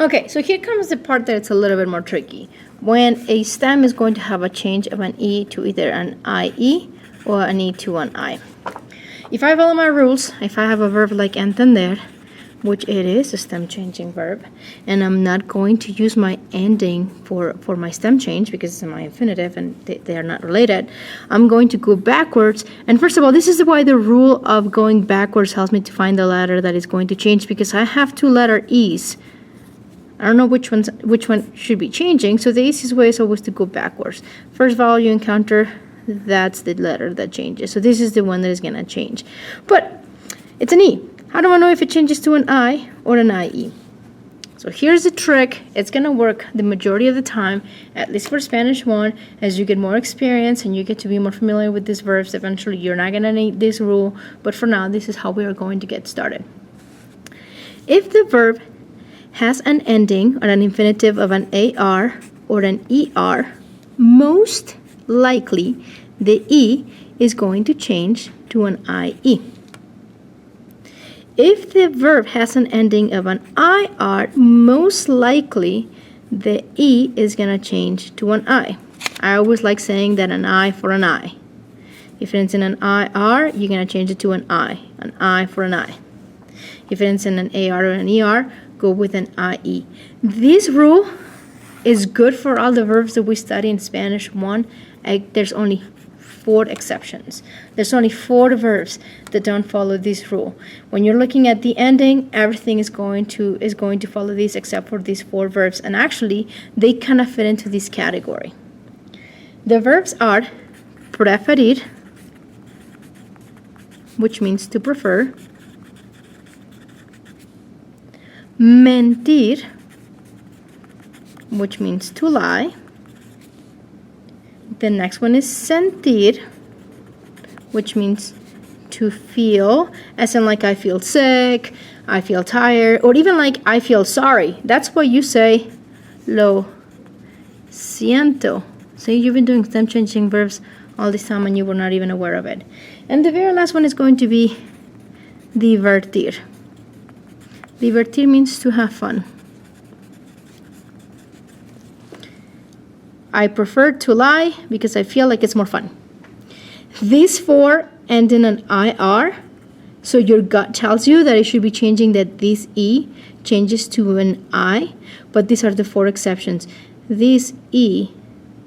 Okay, so here comes the part that's a little bit more tricky. When a stem is going to have a change of an E to either an IE or an E to an I. If I follow my rules, if I have a verb like entender, which it is a stem changing verb, and I'm not going to use my ending for my stem change because it's my infinitive and they are not related, I'm going to go backwards. And first of all, this is why the rule of going backwards helps me to find the letter that is going to change, because I have two letter E's. I don't know which one should be changing, so the easiest way is always to go backwards. First vowel you encounter, that's the letter that changes. So this is the one that is going to change. But it's an E. How do I know if it changes to an I or an IE? So here's the trick. It's going to work the majority of the time, at least for Spanish 1. As you get more experience and you get to be more familiar with these verbs, eventually you're not going to need this rule. But for now, this is how we are going to get started. If the verb has an ending or an infinitive of an AR or an ER, most likely the E is going to change to an IE. If the verb has an ending of an IR, most likely the E is going to change to an I. I always like saying that an I for an I. If it's in an IR, you're going to change it to an I for an I. If it's in an AR or an ER, go with an IE. This rule is good for all the verbs that we study in Spanish 1. There's only 4 exceptions. There's only 4 verbs that don't follow this rule. When you're looking at the ending, everything is going to follow this except for these 4 verbs, and actually they kind of fit into this category. The verbs are preferir, which means to prefer, mentir, which means to lie. The next one is sentir, which means to feel, as in like I feel sick, I feel tired, or even like I feel sorry. That's why you say lo siento. So you've been doing stem changing verbs all this time and you were not even aware of it. And the very last one is going to be divertir. Divertir means to have fun. I prefer to lie because I feel like it's more fun. These 4 end in an IR, so your gut tells you that it should be changing, that this E changes to an I, but these are the 4 exceptions. This E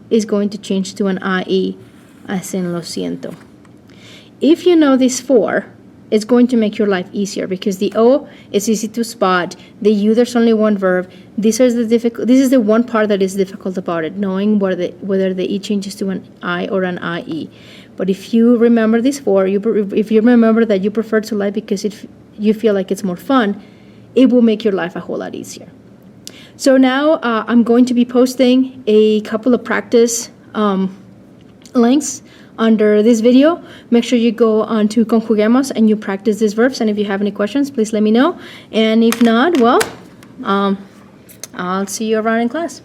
is going to change to an IE, as in lo siento. If you know these 4, it's going to make your life easier, because the O is easy to spot. The U, there's only one verb. This is the one part that is difficult about it, knowing whether the E changes to an I or an IE. But if you remember these 4, if you remember that you prefer to lie because you feel like it's more fun, it will make your life a whole lot easier. So now I'm going to be posting a couple of practice links under this video. Make sure you go on to Conjuguemos and you practice these verbs. And if you have any questions, please let me know. And if not, well, I'll see you around in class.